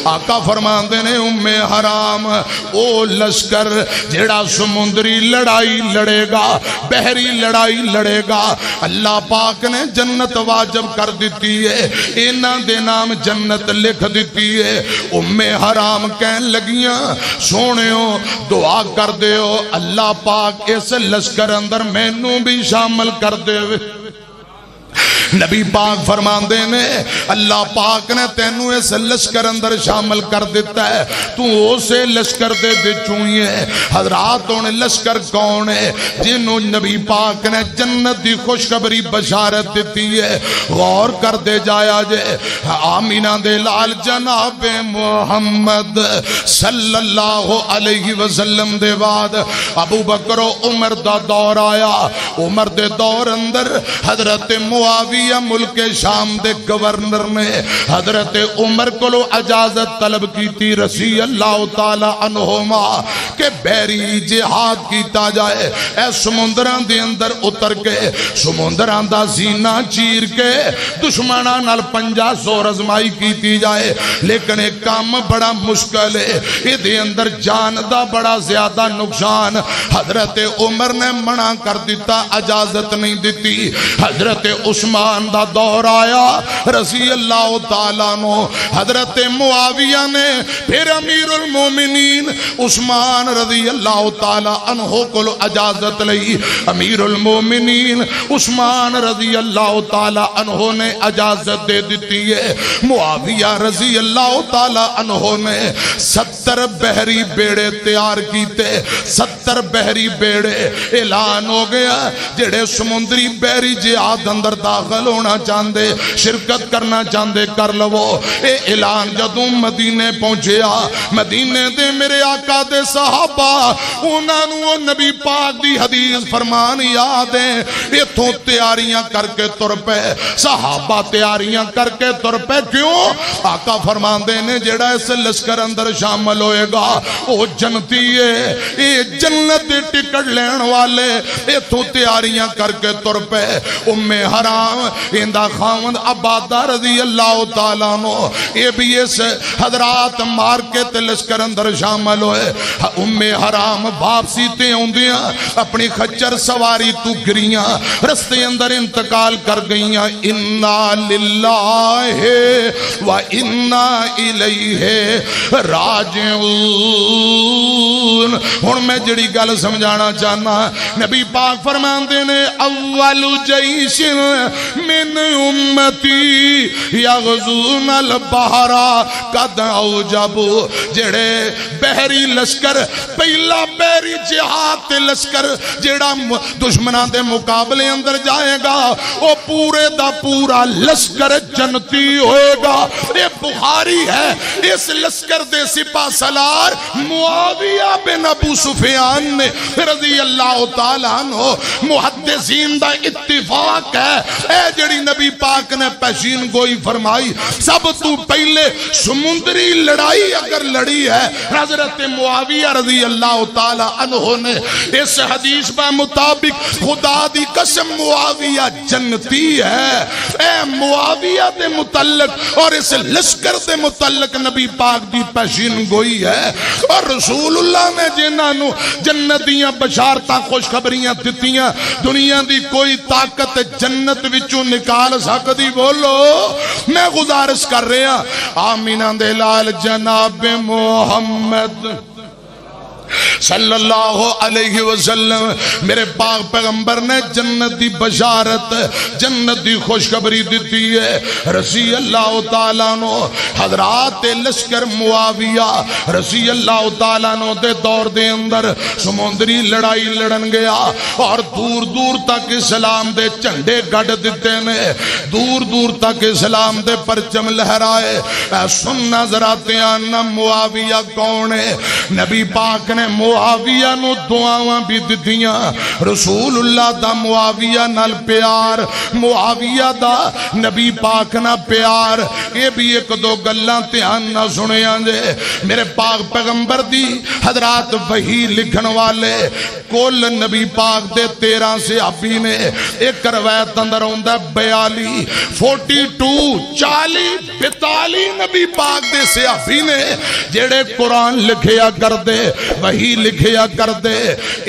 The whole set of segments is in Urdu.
آقا فرماندے نے حرام او لشکر جیڑا سمندری لڑائی لڑے گا، بحری لڑائی لڑے گا، اللہ پاک نے جنت واجب کر دیتی ہے، اینا دے نام جنت لکھ دیتی ہے۔ حرام کہن لگیاں سونےو دعا کر دیو اللہ پاک اس لشکر اندر مینوں بھی شامل کر دے۔ نبی پاک فرماندے نے اللہ پاک نے تینوں اس لشکر اندر شامل کر دیتا ہے، تو اسے لشکر دے بچوں ہی ہے۔ حضرات انہیں لشکر کون ہے؟ جنہوں نبی پاک نے جنت دی خوشخبری بشارت دیتی ہے۔ غور کر دے جایا جے آمینہ دے لال جناب محمد صلی اللہ علیہ وسلم دے بعد ابو بکر و عمر دا دور آیا۔ عمر دے دور اندر حضرت معاویہ ملک شام دے گورنر نے حضرت عمر کو اجازت طلب کی تھی رضی اللہ تعالی عنہما کہ بحری جہاد کیتا جائے، اے سمندران دے اندر اتر کے سمندران دا زینہ چیر کے دشمنان نال 500 رزمائی کیتی جائے، لیکن ایک کام بڑا مشکل ہے، یہ دے اندر جان دا بڑا زیادہ نقصان۔ حضرت عمر نے منع کر دیتا، اجازت نہیں دیتی۔ حضرت عثمان دا دور آیا رضی اللہ تعالیٰ عنہ، حضرت معاویہ نے پھر امیر المومنین عثمان رضی اللہ تعالیٰ عنہ کو اجازت لئی۔ امیر المومنین عثمان رضی اللہ تعالیٰ عنہ نے اجازت دے دیتی ہے۔ معاویہ رضی اللہ تعالیٰ عنہ نے 70 بحری بیڑے تیار کیتے، 70 بحری بیڑے۔ اعلان ہو گیا جڑے سمندری بحری جہاد اندر داخل ہونا چاندے، شرکت کرنا چاندے کر لو۔ اے اعلان جدوں مدینے پہنچیا، مدینے دے میرے آقا دے صحابہ انہاں نوں نبی پاک دی حدیث فرمان یاد ہے، ایتھوں تیاریاں کر کے تر پے، صحابہ تیاریاں کر کے تر پے۔ کیوں؟ آقا فرمان دے نے جڑا اس لشکر اندر شامل ہوئے گا وہ جنتی ہے، اے جنت ٹکٹ لین والے ایتھوں تیاریاں کر کے تر پے۔ حرام اندہ خاوند عبادہ رضی اللہ تعالیٰ عنہ یہ بھی اس حضرات مار کے لشکر اندر شامل ہوئے۔ حرام واپسی تے ہوندیاں اپنی خچر سواری تو گریاں، رستے اندر انتقال کر گئیاں۔ انا للہ و انا الیہ راجعون۔ ہن میں جڑی گل سمجھانا چاہنا، نبی پاک فرماندے نے اول جیش من امتی یغزون البحر قد اوجبو۔ جڑے بحری لشکر پہلا بحری جہاد لشکر جڑا دشمنان دے مقابلے اندر جائے گا وہ پورے دا پورا لشکر جنتی ہوئے گا۔ یہ بخاری ہے، اس لشکر دے سپاہ سالار معاویہ بن ابو سفیان نے رضی اللہ تعالیٰ عنہ محدثین دا اتفاق ہے۔ اے جڑی نبی پاک نے پیشین گوئی فرمائی، سب تو پہلے سمندری لڑائی اگر لڑی ہے حضرت معاویہ رضی اللہ تعالی عنہ نے۔ اس حدیث میں مطابق خدا دی قسم معاویہ جنتی ہے۔ اے معاویہ دے متعلق اور اس لشکر دے متعلق نبی پاک دی پیشین گوئی ہے، اور رسول اللہ نے جنہاں جنتیاں بشارتاں خوشخبریاں دتیاں، دنیا دی کوئی طاقت جنت وچوں نکال سکدی؟ بولو۔ میں گزارش کر رہا آمینہ دے لال جناب محمد صلی اللہ علیہ وسلم، میرے پاک پیغمبر نے جنت دی بشارت، جنت دی خوشخبری دیتی ہے۔ رضی اللہ تعالیٰ عنہ حضرات لشکر معاویہ رضی اللہ تعالیٰ عنہ دے دور دے اندر سمندری لڑائی لڑن گیا، اور دور دور تک اسلام دے جھنڈے گڑ دیتے نے، دور دور تک اسلام دے پرچم لہرائے۔ سننا ذرا تیانا معاویہ کون ہے؟ نبی پاک نے معاویہ نو دعاواں بھی دتیاں رسول اللہ دا معاویہ نال پیار معاویہ دا نبی پاک نہ پیار یہ بھی ایک دو گلاں دھیان نہ سنیاں جے میرے پاک پیغمبر دی حضرات وحی لکھن والے کل نبی پاک دے 13 صحابی نے ایک روایت اندر ہوندا 42 42 نبی پاک دے صحابی نے جڑے قرآن لکھیا کر دے وحی لکھیا کر دے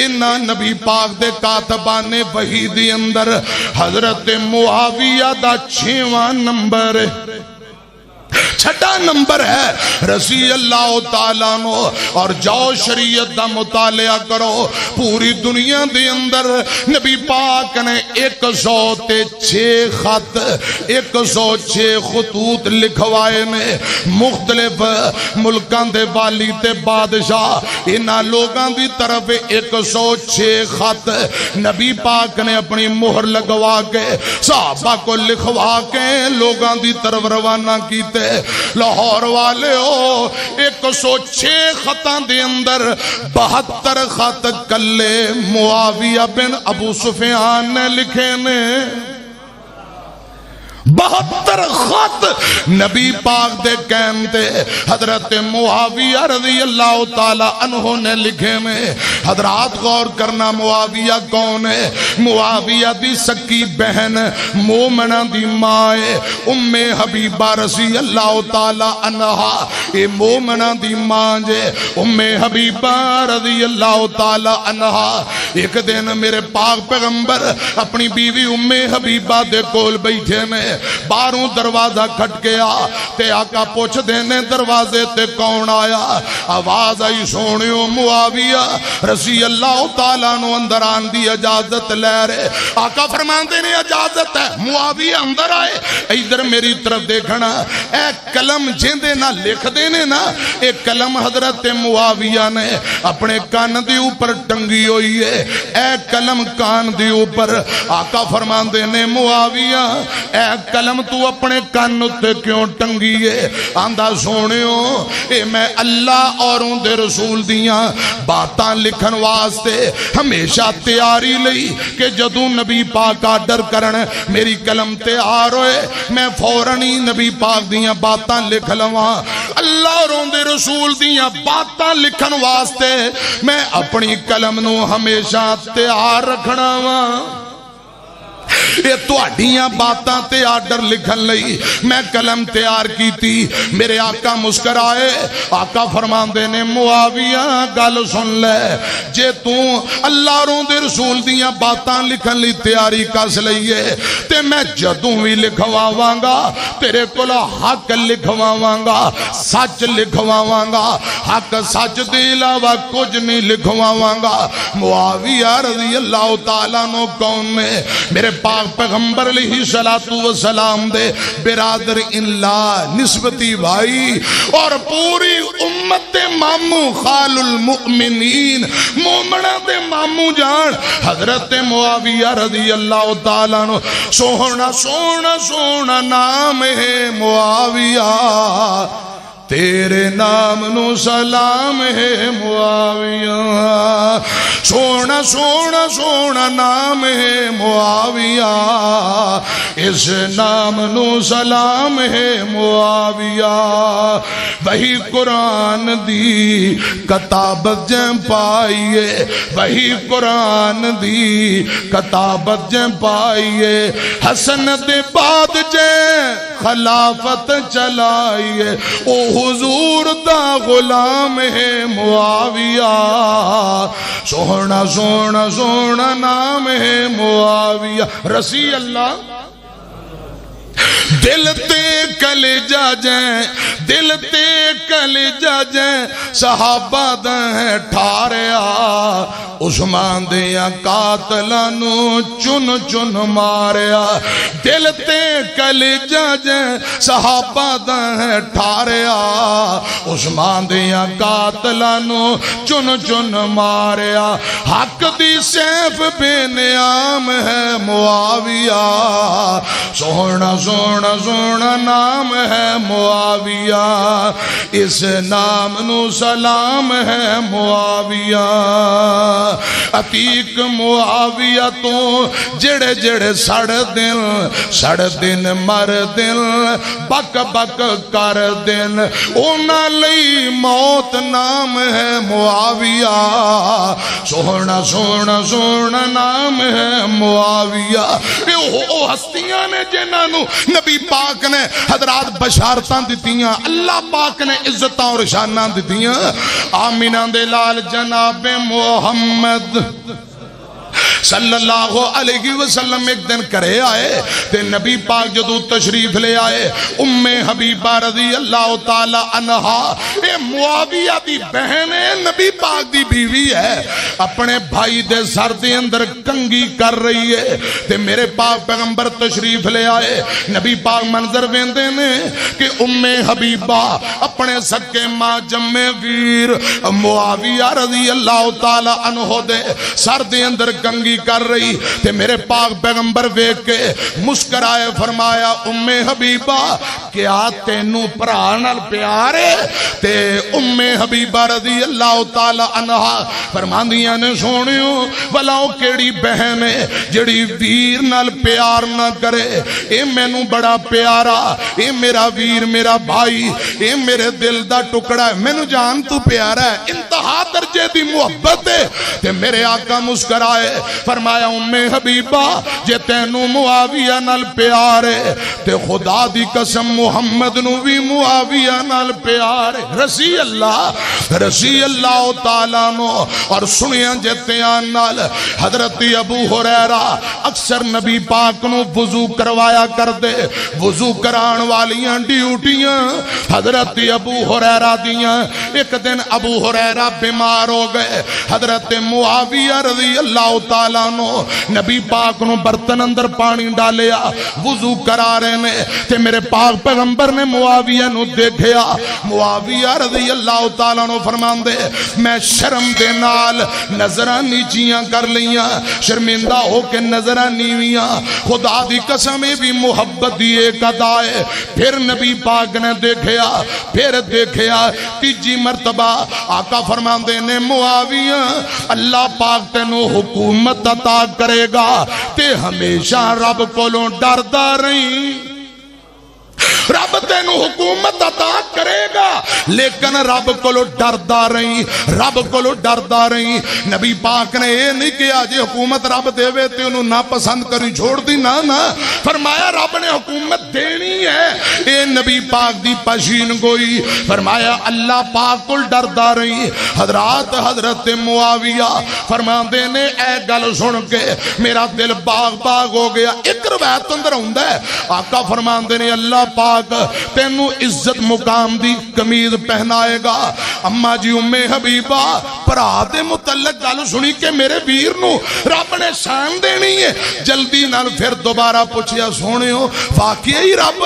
انہاں نبی پاک دے کاتبان نے وحی دی اندر حضرت معاویہ دا 6واں نمبر چھٹا نمبر ہے رضی اللہ تعالیٰ عنہ اور جاؤ شریعت دا مطالعہ کرو پوری دنیا دے اندر نبی پاک نے 106 خط 106 خطوط لکھوائے نے مختلف ملکان دے والی تے بادشاہ انہاں لوگاں دی طرف 106 خط نبی پاک نے اپنی مہر لگوا کے صحابہ کو لکھوا کے لوگاں دی طرف روانہ کیتے لاہور والے ہو 106 خطاں دے اندر 72 خط کلے معاویہ بن ابو سفیان نے لکھے نے 72 خط نبی پاک دے کہن دے حضرت معاویہ رضی اللہ تعالیٰ عنہ نے لکھے میں حضرات غور کرنا معاویہ کون ہے معاویہ دی سکی بہن مومنہ دی مائے ام حبیبہ رضی اللہ تعالیٰ عنہ اے مومنہ دی ماں جے ام حبیبہ رضی اللہ تعالیٰ عنہ ایک دن میرے پاک پیغمبر اپنی بیوی ام حبیبہ دے کول بیٹھے میں باروں دروازہ کھٹ گیا تے آقا پوچھ دینے دروازے تے کون آیا آواز آئی سونیو معاویہ رضی اللہ تعالیٰ نو اندر آن دی اجازت لے رہے آقا فرمان دینے اجازت ہے معاویہ اندر آئے ادھر میری طرف دیکھنا اے کلم جیندے نہ لکھ دینے نا ایک کلم حضرت معاویہ نے اپنے کان دی اوپر ٹنگی ہوئی ہے اے کلم کان دی اوپر آقا فرمان دینے معاویہ اے کلم تو اپنے کان تے کیوں ٹنگی ہے آندہ سونیو اے میں اللہ اور ان دے رسول دیاں باتاں لکھن واسطے ہمیشہ تیاری لئی کہ جدوں نبی پاک آڈر کرن میری کلم تیار ہوئے میں فوراً نبی پاک دیاں باتاں لکھ لواں اللہ اور ان دے رسول دیاں باتاں لکھن واسطے میں اپنی کلم نو ہمیشہ تیار رکھنا وا یہ توڑیاں باتاں تے آڈر لکھن لئی میں کلم تیار کی تھی میرے آقا مسکرائے آقا فرمان دینے معاویہ گل سن لے جے تو اللہ اور دے رسول دیاں باتاں لکھن لی تیاری کس لئیے تے میں جدوں بھی لکھواواں تیرے کولا حق لکھواواں سچ لکھواواں حق سچ دے علاوہ کچھ نہیں لکھواواں معاویہ رضی اللہ تعالیٰ نو کون نے میرے پاک پیغمبر علیہ السلام دے برادر اللہ نسبتی بھائی اور پوری امت مامو خال المؤمنین مومنہ دے مامو جان حضرت معاویہ رضی اللہ تعالیٰ عنہ سونا سونا سونا نام ہے معاویہ تیرے نام نو سلام ہے معاویہ سونا سونا سونا نام ہے معاویہ اس نام نو سلام ہے معاویہ وہی قرآن دی کتابت جن پائیے وہی قرآن دی کتابت جن پائیے حسن دے بعد جن خلافت چلائیے او حضور دا غلام ہے معاویہ سونا سونا سونا نام ہے معاویہ رضی اللہ دل تے کلیجہ جائیں دل تے کلیجہ جائیں صحابہ دیں ٹھاریا عثمان دیاں قاتلانو چن چن ماریا دل تے کلیجہ جائیں صحابہ دیں ٹھاریا عثمان دیاں قاتلانو چن چن ماریا حق دی سیف بے نیام ہے معاویہ سونا سونا سونا سونا نام ہے معاویہ، اس نام نو سلام ہے معاویہ، عتیق معاویہ تو جڑے جڑے سڑ دن مر دن بک بک کر دن، اونا لئی موت نام ہے معاویہ، سونا سونا سونا نام ہے معاویہ۔ او ہستیاں نے جنہاں نو نبی پاک نے حضرات بشارتاں دتیاں، اللہ پاک نے عزتاں اور شاناں دتیاں۔ آمینہ دے لال جناب محمد صلی اللہ علیہ وسلم ایک دن کرے آئے تے نبی پاک جدو تشریف لے آئے، ام حبیبہ رضی اللہ تعالی عنہا، اے معاویہ دی بہن ہے، نبی پاک دی بیوی ہے، اپنے بھائی دے سر دے اندر کنگی کر رہی ہے تے میرے پاک پیغمبر تشریف لے آئے، نبی پاک منظر ویندے نے کہ ام حبیبہ اپنے سکے ماں جمع ویر معاویہ رضی اللہ تعالی عنہ دے سر دے اندر کنگی کر رہی تے میرے پاک پیغمبر ویکھ کے مسکرائے، فرمایا ام حبیبہ کیا تینوں بھرا نال پیار ہے؟ تے ام حبیبہ رضی اللہ تعالی عنہا فرماندیاں نے سونیو بلاؤ کیڑی بہن ہے جڑی ویر نال پیار نہ کرے، اے مینوں بڑا پیارا، اے میرا ویر میرا بھائی، اے میرے دل دا ٹکڑا ہے، مینوں جان تو پیارا ہے، انتہا درجے دی محبت ہے۔ تے میرے آقا مسکرائے، فرمایا ام حبیبہ جے تینوں معاویہ نال پیار ہے تے خدا دی قسم محمد نو بھی معاویہ نال پیار ہے، رسی اللہ تعالیٰ نو۔ اور سنیاں جتیان نال حضرت ابو ہریرہ اکثر نبی پاک نو وضو کروایا کر دے، وضو کران والیاں ڈیوٹیاں حضرت ابو ہریرہ دیاں۔ ایک دن ابو ہریرہ بیمار ہو گئے، حضرت معاویہ رضی اللہ تعالیٰ نو نبی پاک نو برتن اندر پانی ڈالیا، وضو کرا رہے نے تے میرے پاک پیغمبر نے معاویہ نو دیکھیا، معاویہ رضی اللہ تعالیٰ نو فرمان دے میں شرم دے نال نظرہ نیچیاں کر لیاں، شرمندہ ہو کے نظرہ نیویاں، خدا دی قسم بھی محبت دی ایک ادا ہے۔ پھر نبی پاک نے دیکھیا تیجی مرتبہ آقا فرمان دے نے معاویہ اللہ پاک تینو حکومت عطا کرے گا تے ہمیشہ رب کولوں ڈردا رہی، رب تینو حکومت عطا کرے گا لیکن رب کولو ڈردا رہی۔ نبی پاک نے یہ نہیں کیا جی حکومت رب دے وے تے انہوں نہ پسند کری چھوڑ دی، نہ فرمایا رب نے حکومت دینی ہے، اے نبی پاک دی پشین گوئی، فرمایا اللہ پاک کول ڈردا رہی۔ حضرت معاویہ فرماندے نے اے گل سن کے میرا دل باغ ہو گیا۔ ایک روایت اندر ہوندہ ہے آقا فرماندے نے اللہ پاک تینو عزت مقام دی قمیض پہنائے گا۔ اما جی ام حبیبہ پرا دے متعلق گل سنی کہ میرے ویر نو رب نے شان دینی ہے، جلدی نال پھر دوبارہ پوچھیا سونیو واقعی رب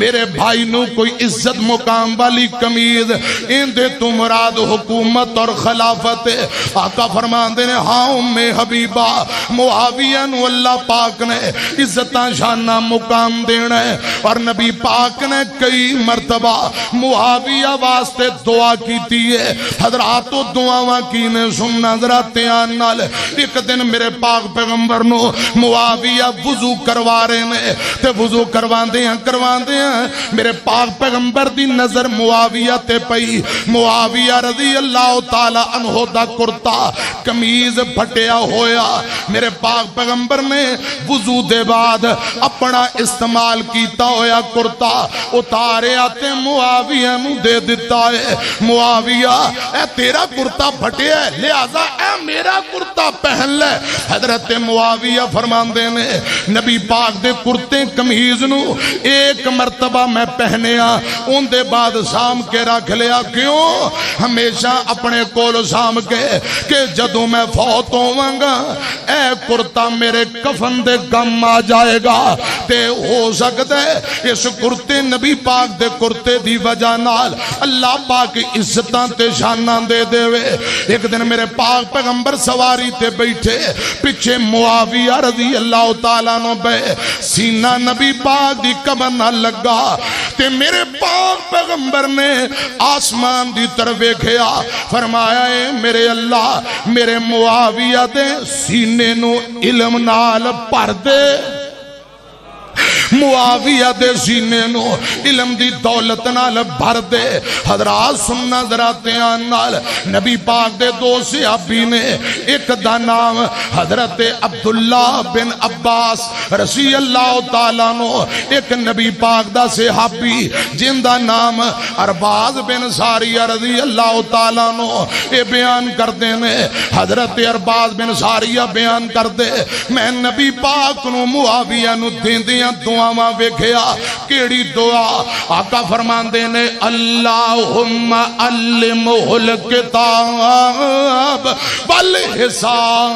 میرے بھائی نو کوئی عزت مقام والی قمیض ان دے تو مراد حکومت اور خلافت ہے؟ آقا فرماندے نے ہاں ام حبیبہ معاویہ نو اللہ پاک نے عزتاں شانہ مقام دینا ہے، اور نبی پاک نے کئی مرتبہ معاویہ واسطے دعا کیتی ہے۔ حضرات و دعاواں کی نے سننا ذرا تیان نال۔ ایک دن میرے پاک پیغمبر نو معاویہ وضو کروا رہے نے تے وضو کروا دے ہیں میرے پاک پیغمبر دی نظر معاویہ تے پئی، معاویہ رضی اللہ تعالی عنہ دا کرتا قمیض پھٹیا ہویا، میرے پاک پیغمبر نے وضو دے بعد اپنا استعمال کیتا ہویا کرتا اتارے آتے معاویہ نو دے دیتا ہے، معاویہ اے تیرا کرتا پھٹے ہے لہذا اے میرا کرتا پہن لے۔ حضرت معاویہ فرمان دینے نبی پاک دے کرتے قمیض نو ایک مرتبہ میں پہنیا ان دے بعد سام کے رکھ لیا، کیوں ہمیشہ اپنے کول سام کے کہ جدوں میں فوت ہوواں اے کرتا میرے کفن دے غم آ جائے گا تے ہو سکتا ہے اس کرتے نبی پاک دے کرتے دی وجہ نال اللہ پاک عزتاں تے شاناں دے دے وے۔ ایک دن میرے پاک پیغمبر سواری تے بیٹھے پیچھے معاویہ رضی اللہ تعالیٰ عنہ بے سینہ نبی پاک دی کمر نہ لگا تے میرے پاک پیغمبر نے آسمان دی طرف دیکھیا فرمایا اے میرے اللہ میرے معاویہ دے سینے نو علم نال بھر دے معاویہ دے سینے نو علم دی دولت نال بھر دے حضرات سننا ذرا دھیان نال نبی پاک دے دو صحابی نے ایک دا نام حضرت عبداللہ بن عباس رضی اللہ تعالیٰ عنہ ایک نبی پاک دا صحابی جن دا نام ارباز بن ساریہ رضی اللہ تعالیٰ عنہ اے بیان کر دینے حضرت ارباز بن ساریہ بیان کر دے میں نبی پاک نو معاویہ نو دیندیاں دعاواں ویکھیا کیڑی دعا آقا فرماندے نے اللہم علمہ الکتاب والحساب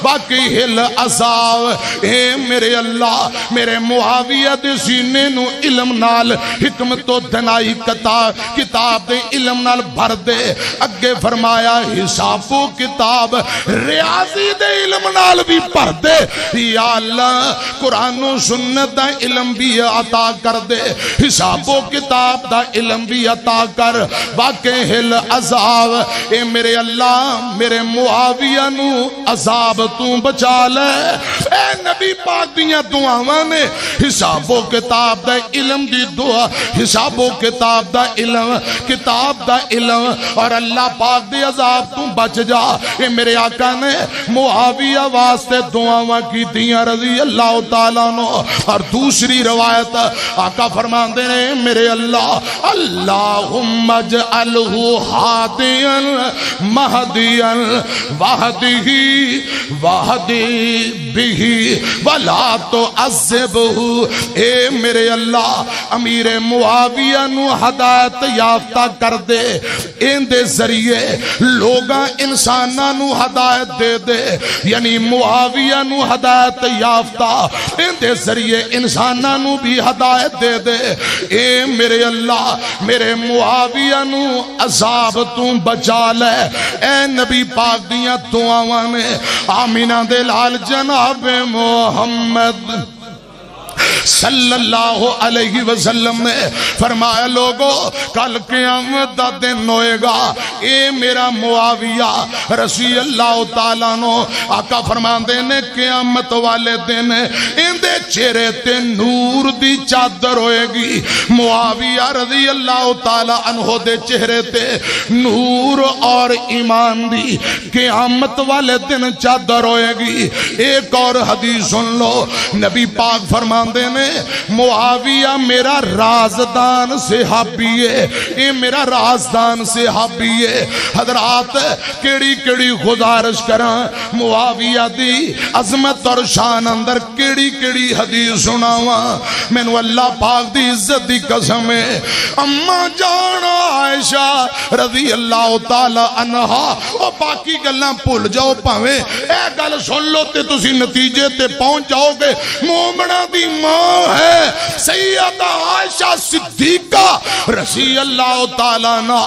وقیہ العذاب اے میرے اللہ میرے معاویہ دے سینے نو علم نال حکمت و دنائی کتاب دے علم نال بھر دے اگے فرمایا حساب و کتاب ریاضی دے علم نال بھی بھر دے یا اللہ قرآن و سنت دا علم بھی عطا کر دے حساب و کتاب دا علم بھی عطا کر واقع العذاب اے میرے اللہ میرے معاویہ نو عذاب تو بچا لے اے نبی پاک دیاں دعاواں نے حساب و کتاب دا علم دی دعا حساب و کتاب دا علم کتاب دا علم اور اللہ پاک دی عذاب تو بچ جا اے میرے آقا نے معاویہ واسطے دعاواں کی دیاں رضی اللہ تعالیٰ عنہ اور دوسری روایت آقا فرماندے نے میرے اللہ اللہم اجعلہ ہادیا مہدیا وہدی بہی ولا تعذبہ اے میرے اللہ امیر معاویہ نو ہدایت یافتہ کر دے ان دے ذریعے لوگاں انساناں نو ہدایت دے دے یعنی معاویہ نو ہدایت یافتہ ان دے ذریعے انساناں نو بھی ہدایت دے دے اے میرے اللہ میرے معاویہ نو عذاب تو بچا لے اے نبی پاک دیاں دعاواں نے آمینہ دے لال جناب محمد صلی اللہ علیہ وسلم نے فرمایا لوگو کل قیامت دا دن ہوئے گا اے میرا معاویہ رضی اللہ تعالیٰ عنہ آقا فرماندے نے قیامت والے دن ان دے چہرے تے نور دی چادر ہوئے گی معاویہ رضی اللہ تعالیٰ عنہ دے چہرے تے نور اور ایمان دی قیامت والے دن چادر ہوئے گی ایک اور حدیث سن لو نبی پاک فرماندے نے معاویہ میرا رازدان صحابی ہے یہ میرا رازدان صحابی ہے حضرات کیڑی کیڑی گزارش کران معاویہ دی عظمت اور شان اندر کیڑی کیڑی حدیث سناواں میں نو اللہ پاک دی عزت دی قسم ہے اماں جان عائشہ رضی اللہ تعالی عنہا اور باقی گلاں بھول جاؤ پاویں اے گل سن لو تے تسی نتیجے تے پہنچ جاؤ گے مومنہ دی ماں ہے سیدہ عائشہ صدیقہ رضی اللہ تعالیٰ عنہ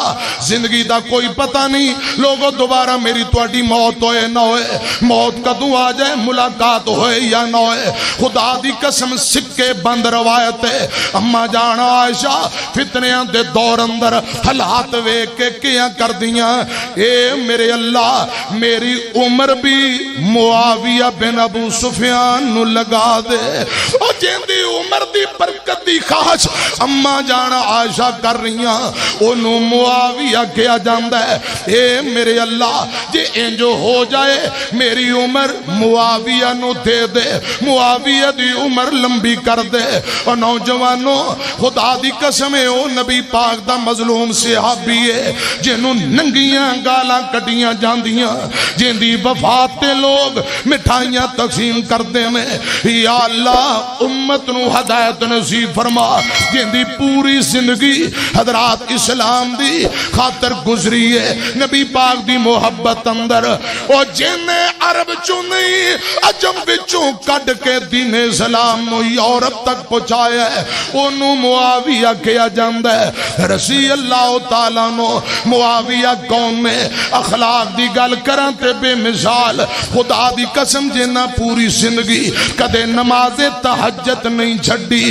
زندگی دا کوئی پتہ نہیں لوگوں دوبارہ میری توڑی موت ہوئے نہ ہوئے موت کدوں آ جائے ملاقات ہوئے یا نہ ہوئے خدا دی قسم سکے بند روایت ہے اما جانا عائشہ فتنیاں دے دور اندر حالات وے کے کیاں کر دیاں اے میرے اللہ میری عمر بھی معاویہ بن ابو سفیان نو لگا دے اور جیندی عمر دی برکت دی خواہش اما جانا عائشہ کر رہیاں انہوں معاویہ کیا جاندہ ہے اے میرے اللہ جے انجو ہو جائے میری عمر معاویہ نو دے دے معاویہ دی عمر لمبی کر دے اور نوجوانوں خدا دی قسم ہے او نبی پاک دا مظلوم صحابی ہے جنہوں ننگیاں گالاں کٹیاں جاندیاں جن دی وفات تے لوگ مٹھائیاں تقسیم کر دے میں یا اللہ امت نو ہدایت نصیب فرما جن دی پوری زندگی حضرات اسلام دی خاطر گزری ہے نبی پاک دی محبت اندر اور جن عرب چونی عجم بچوں کٹ کے دین اسلام نو یورپ تک پہنچایا ہے انہوں معاویہ کیا جاندہ ہے رضی اللہ تعالیٰ یارانو معاویہ کون نے اخلاق دی گل کراں تے بے مثال خدا دی قسم جنہ پوری زندگی کدے نماز تہجد نہیں چھڈی